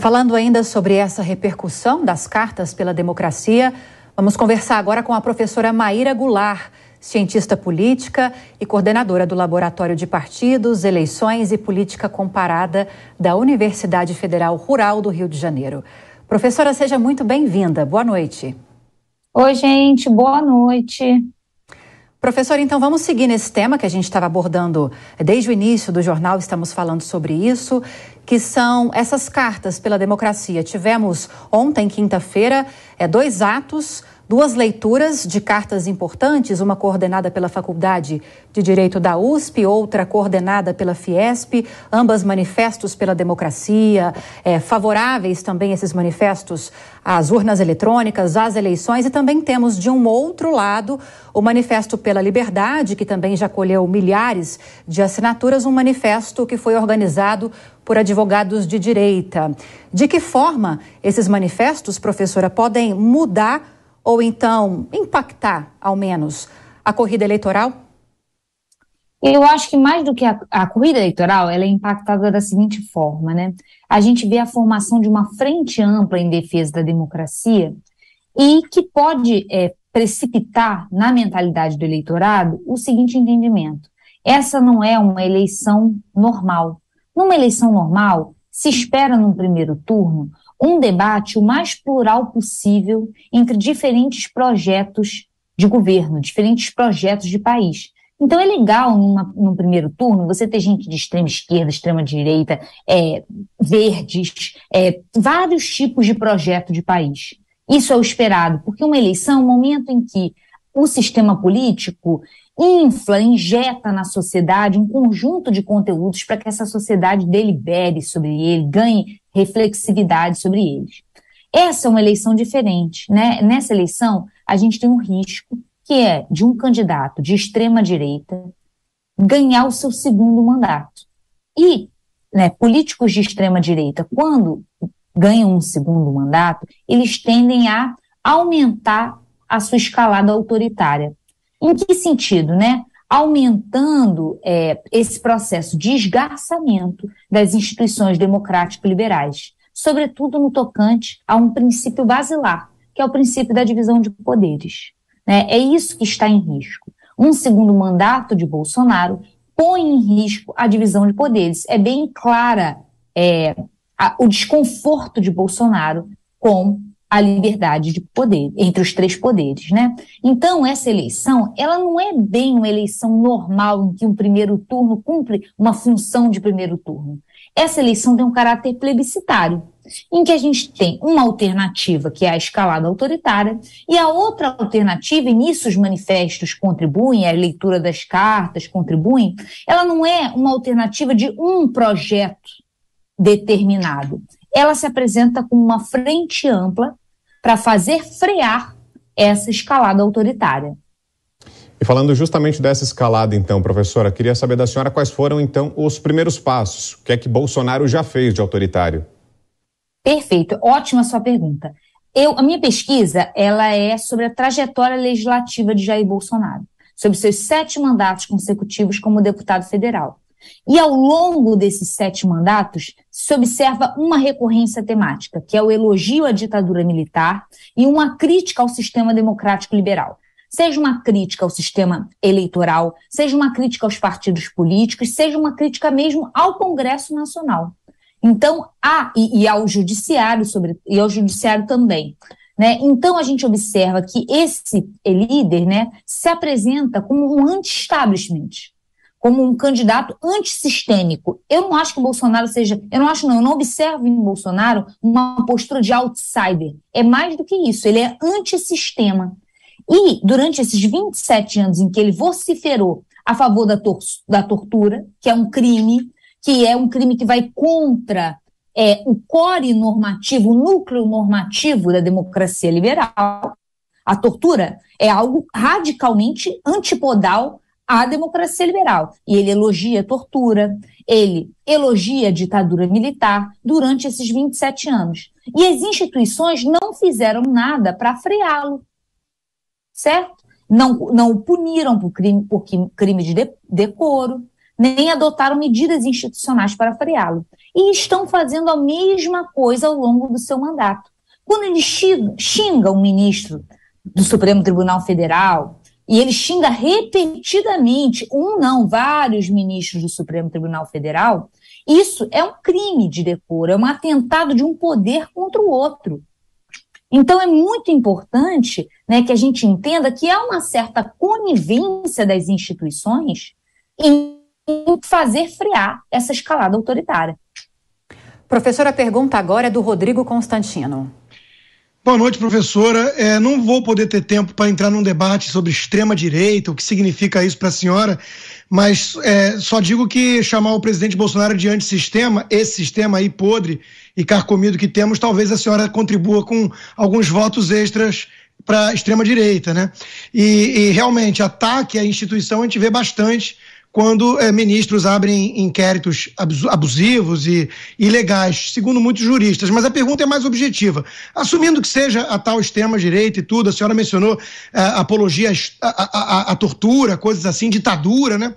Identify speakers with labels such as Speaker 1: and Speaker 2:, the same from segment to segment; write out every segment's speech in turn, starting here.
Speaker 1: Falando ainda sobre essa repercussão das cartas pela democracia, vamos conversar agora com a professora Maíra Goulart, cientista política e coordenadora do Laboratório de Partidos, Eleições e Política Comparada da Universidade Federal Rural do Rio de Janeiro. Professora, seja muito bem-vinda. Boa noite.
Speaker 2: Oi, gente. Boa noite.
Speaker 1: Professora, então vamos seguir nesse tema que a gente estava abordando desde o início do jornal, estamos falando sobre isso, que são essas cartas pela democracia. Tivemos ontem, quinta-feira, 2 atos, 2 leituras de cartas importantes, uma coordenada pela Faculdade de Direito da USP, outra coordenada pela Fiesp, ambas manifestos pela democracia, favoráveis também esses manifestos às urnas eletrônicas, às eleições, e também temos de um outro lado o Manifesto pela Liberdade, que também já colheu milhares de assinaturas, um manifesto que foi organizado por advogados de direita. De que forma esses manifestos, professora, podem mudar ou então impactar, ao menos, a corrida eleitoral?
Speaker 2: Eu acho que mais do que a corrida eleitoral, ela é impactada da seguinte forma, né? A gente vê a formação de uma frente ampla em defesa da democracia e que pode precipitar na mentalidade do eleitorado o seguinte entendimento: essa não é uma eleição normal. Numa eleição normal, se espera num primeiro turno um debate o mais plural possível entre diferentes projetos de governo, diferentes projetos de país. Então é legal, num primeiro turno, você ter gente de extrema esquerda, extrema direita, verdes, vários tipos de projeto de país. Isso é o esperado, porque uma eleição é um momento em que o sistema político injeta na sociedade um conjunto de conteúdos para que essa sociedade delibere sobre ele, ganhe reflexividade sobre eles. Essa é uma eleição diferente, né? Nessa eleição, a gente tem um risco que é de um candidato de extrema direita ganhar o seu segundo mandato. E políticos de extrema direita, quando ganham um segundo mandato, eles tendem a aumentar a sua escalada autoritária. Em que sentido, né? Aumentando esse processo de esgarçamento das instituições democrático-liberais, sobretudo no tocante a um princípio basilar, que é o princípio da divisão de poderes. Né? É isso que está em risco. Um segundo mandato de Bolsonaro põe em risco a divisão de poderes. É bem clara o desconforto de Bolsonaro com a liberdade de poder, entre os 3 poderes, né? Então, essa eleição, ela não é bem uma eleição normal em que um primeiro turno cumpre uma função de primeiro turno. Essa eleição tem um caráter plebiscitário, em que a gente tem uma alternativa, que é a escalada autoritária, e a outra alternativa, e nisso os manifestos contribuem, a leitura das cartas contribuem, ela não é uma alternativa de um projeto determinado. Ela se apresenta como uma frente ampla para fazer frear essa escalada autoritária.
Speaker 3: E falando justamente dessa escalada, então, professora, queria saber da senhora quais foram, então, os primeiros passos. O que é que Bolsonaro já fez de autoritário?
Speaker 2: Perfeito, ótima sua pergunta. A minha pesquisa, ela é sobre a trajetória legislativa de Jair Bolsonaro, sobre seus 7 mandatos consecutivos como deputado federal. E ao longo desses 7 mandatos, se observa uma recorrência temática, que é o elogio à ditadura militar e uma crítica ao sistema democrático liberal. Seja uma crítica ao sistema eleitoral, seja uma crítica aos partidos políticos, seja uma crítica mesmo ao Congresso Nacional. Então, e ao Judiciário, e ao Judiciário também. Né? Então, a gente observa que esse líder, né, se apresenta como um anti-establishment, como um candidato antissistêmico. Eu não acho que Bolsonaro seja... Eu não observo em Bolsonaro uma postura de outsider. É mais do que isso, ele é antissistema. E, durante esses 27 anos em que ele vociferou a favor da tortura, que é um crime que vai contra o core normativo, o núcleo normativo da democracia liberal, a tortura é algo radicalmente antipodal à democracia liberal. E ele elogia a tortura, ele elogia a ditadura militar durante esses 27 anos. E as instituições não fizeram nada para freá-lo, certo? Não o puniram por crime de decoro, nem adotaram medidas institucionais para freá-lo. E estão fazendo a mesma coisa ao longo do seu mandato. Quando ele xinga um ministro do Supremo Tribunal Federal, e ele xinga repetidamente, vários ministros do Supremo Tribunal Federal, isso é um crime de decoro, é um atentado de um poder contra o outro. Então é muito importante, né, que a gente entenda que há uma certa conivência das instituições em fazer frear essa escalada autoritária.
Speaker 1: Professora, a pergunta agora é do Rodrigo Constantino.
Speaker 4: Boa noite, professora. Não vou poder ter tempo para entrar num debate sobre extrema-direita, o que significa isso para a senhora, mas só digo que chamar o presidente Bolsonaro de antissistema, esse sistema aí podre e carcomido que temos, talvez a senhora contribua com alguns votos extras para a extrema-direita, né? E realmente, ataque à instituição a gente vê bastante quando ministros abrem inquéritos abusivos e ilegais, segundo muitos juristas. Mas a pergunta é mais objetiva. Assumindo que seja a tal extrema-direita e tudo, a senhora mencionou apologia à tortura, coisas assim, ditadura, né?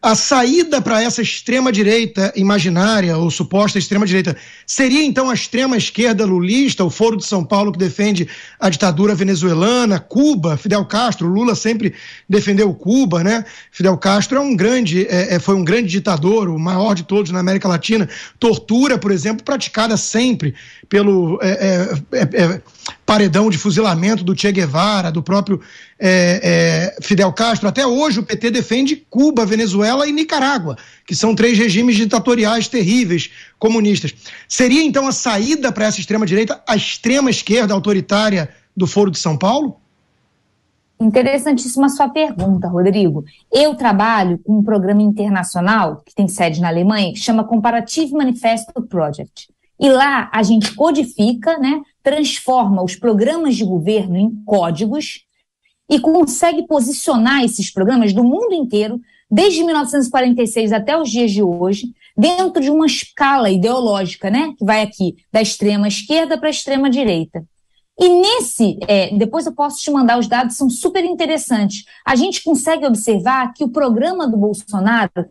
Speaker 4: A saída para essa extrema-direita imaginária, ou suposta extrema-direita, seria então a extrema-esquerda lulista, o Foro de São Paulo que defende a ditadura venezuelana, Cuba, Fidel Castro, Lula sempre defendeu Cuba, né? Fidel Castro foi um grande ditador, o maior de todos na América Latina. Tortura, por exemplo, praticada sempre pelo paredão de fuzilamento do Che Guevara, do próprio Fidel Castro. Até hoje o PT defende Cuba, Venezuela e Nicarágua, que são 3 regimes ditatoriais terríveis, comunistas. Seria então a saída para essa extrema-direita a extrema-esquerda autoritária do Foro de São Paulo?
Speaker 2: Interessantíssima sua pergunta, Rodrigo. Eu trabalho com um programa internacional que tem sede na Alemanha, que chama Comparative Manifesto Project. E lá a gente codifica, né, transforma os programas de governo em códigos e consegue posicionar esses programas do mundo inteiro, desde 1946 até os dias de hoje, dentro de uma escala ideológica, né, que vai aqui da extrema esquerda para a extrema direita. E depois eu posso te mandar os dados, são super interessantes. A gente consegue observar que o programa do Bolsonaro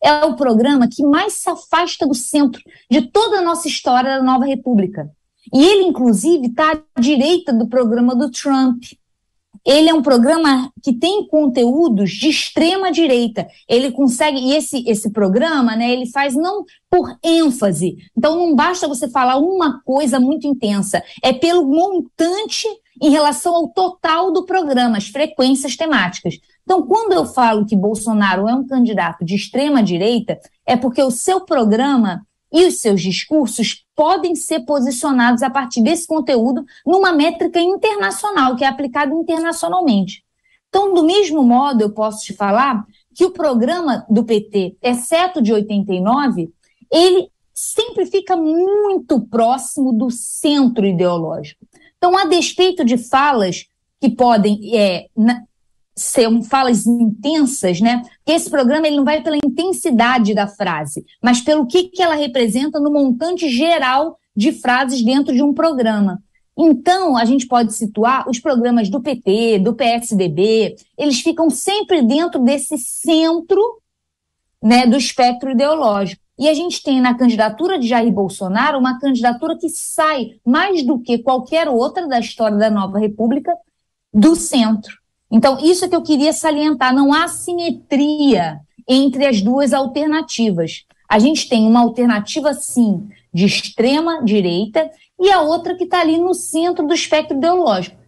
Speaker 2: é o programa que mais se afasta do centro de toda a nossa história da Nova República. E ele, inclusive, está à direita do programa do Trump. Ele é um programa que tem conteúdos de extrema direita. Ele consegue, e esse programa, né, ele faz não por ênfase. Então não basta você falar uma coisa muito intensa, é pelo montante em relação ao total do programa, as frequências temáticas. Então, quando eu falo que Bolsonaro é um candidato de extrema direita, é porque o seu programa e os seus discursos podem ser posicionados a partir desse conteúdo numa métrica internacional, que é aplicada internacionalmente. Então, do mesmo modo, eu posso te falar que o programa do PT, exceto de 89, ele sempre fica muito próximo do centro ideológico. Então, a despeito de falas que podem ser falas intensas, né? Porque esse programa ele não vai pela intensidade da frase, mas pelo que ela representa no montante geral de frases dentro de um programa. Então, a gente pode situar os programas do PT, do PSDB, eles ficam sempre dentro desse centro, né, do espectro ideológico. E a gente tem na candidatura de Jair Bolsonaro uma candidatura que sai, mais do que qualquer outra da história da Nova República, do centro. Então, isso é que eu queria salientar, não há simetria entre as duas alternativas. A gente tem uma alternativa, sim, de extrema direita e a outra que está ali no centro do espectro ideológico.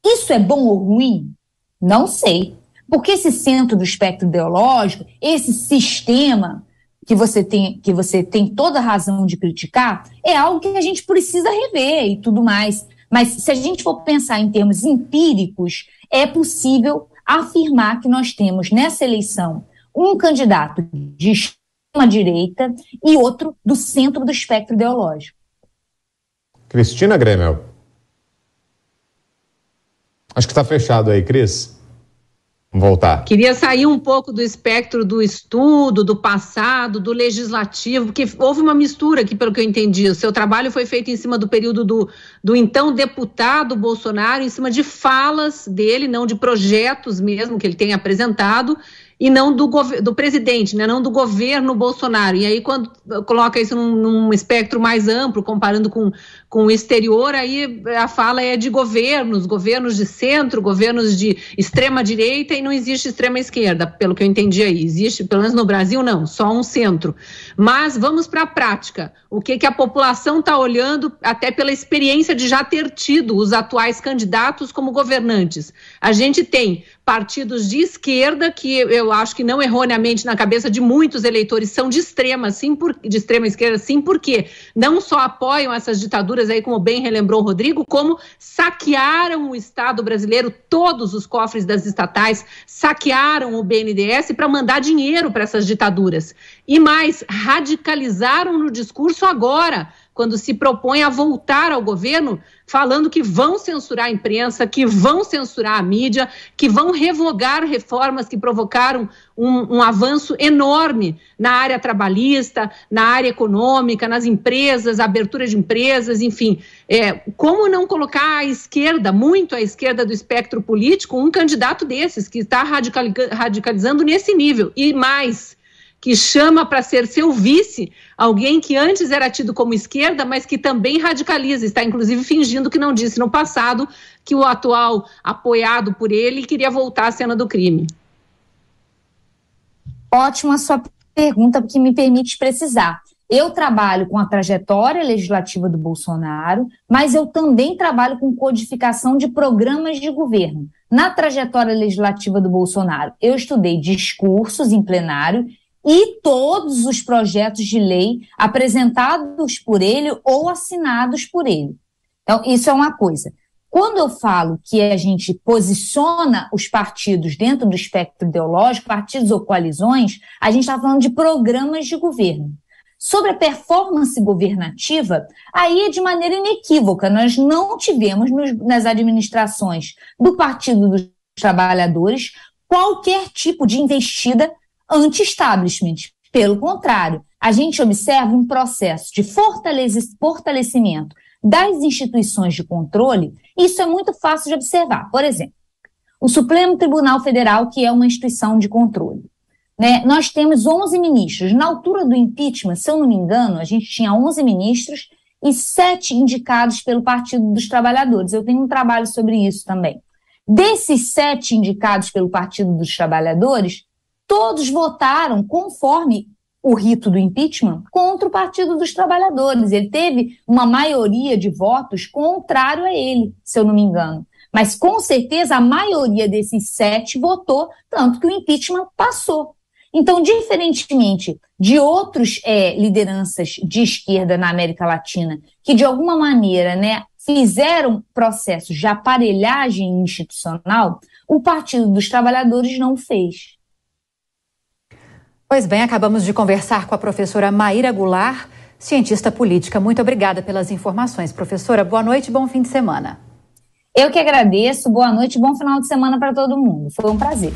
Speaker 2: Isso é bom ou ruim? Não sei. Porque esse centro do espectro ideológico, esse sistema que você tem toda a razão de criticar, é algo que a gente precisa rever e tudo mais. Mas se a gente for pensar em termos empíricos, é possível afirmar que nós temos nessa eleição um candidato de extrema-direita e outro do centro do espectro ideológico.
Speaker 3: Cristina Gremel. Acho que está fechado aí, Cris. Vamos voltar.
Speaker 5: Queria sair um pouco do espectro do estudo, do passado, do legislativo, porque houve uma mistura aqui, pelo que eu entendi. O seu trabalho foi feito em cima do período do então deputado Bolsonaro, em cima de falas dele, não de projetos mesmo que ele tem apresentado, e não do presidente, né, não do governo Bolsonaro. E aí, quando coloca isso num espectro mais amplo, comparando com o exterior, aí a fala é de governos de centro, governos de extrema-direita, e não existe extrema-esquerda, pelo que eu entendi aí. Existe, pelo menos no Brasil, não, só um centro. Mas vamos para a prática. O que a população está olhando, até pela experiência de já ter tido os atuais candidatos como governantes. A gente tem partidos de esquerda, que eu acho que não erroneamente na cabeça de muitos eleitores são de extrema esquerda, sim, porque não só apoiam essas ditaduras aí, como bem relembrou o Rodrigo, como saquearam o Estado brasileiro, todos os cofres das estatais, saquearam o BNDES para mandar dinheiro para essas ditaduras. E mais, radicalizaram no discurso agora, quando se propõe a voltar ao governo, falando que vão censurar a imprensa, que vão censurar a mídia, que vão revogar reformas que provocaram um avanço enorme na área trabalhista, na área econômica, nas empresas, abertura de empresas, enfim. Como não colocar à esquerda, muito à esquerda do espectro político, um candidato desses, que está radicalizando nesse nível, e mais, que chama para ser seu vice alguém que antes era tido como esquerda, mas que também radicaliza, está inclusive fingindo que não disse no passado que o atual apoiado por ele queria voltar à cena do crime.
Speaker 2: Ótima sua pergunta, porque me permite precisar. Eu trabalho com a trajetória legislativa do Bolsonaro, mas eu também trabalho com codificação de programas de governo. Na trajetória legislativa do Bolsonaro, eu estudei discursos em plenário e todos os projetos de lei apresentados por ele ou assinados por ele. Então, isso é uma coisa. Quando eu falo que a gente posiciona os partidos dentro do espectro ideológico, partidos ou coalizões, a gente está falando de programas de governo. Sobre a performance governativa, aí é de maneira inequívoca. Nós não tivemos nas administrações do Partido dos Trabalhadores qualquer tipo de investida anti-establishment. Pelo contrário, a gente observa um processo de fortalecimento das instituições de controle. Isso é muito fácil de observar. Por exemplo, o Supremo Tribunal Federal, que é uma instituição de controle, né? Nós temos 11 ministros. Na altura do impeachment, se eu não me engano, a gente tinha 11 ministros e 7 indicados pelo Partido dos Trabalhadores. Eu tenho um trabalho sobre isso também. Desses 7 indicados pelo Partido dos Trabalhadores, todos votaram conforme o rito do impeachment contra o Partido dos Trabalhadores. Ele teve uma maioria de votos contrário a ele, se eu não me engano. Mas, com certeza, a maioria desses 7 votou, tanto que o impeachment passou. Então, diferentemente de outras lideranças de esquerda na América Latina, que, de alguma maneira, né, fizeram processos de aparelhagem institucional, o Partido dos Trabalhadores não fez.
Speaker 1: Pois bem, acabamos de conversar com a professora Maíra Goulart, cientista política. Muito obrigada pelas informações, professora. Boa noite e bom fim de semana.
Speaker 2: Eu que agradeço. Boa noite e bom final de semana para todo mundo. Foi um prazer.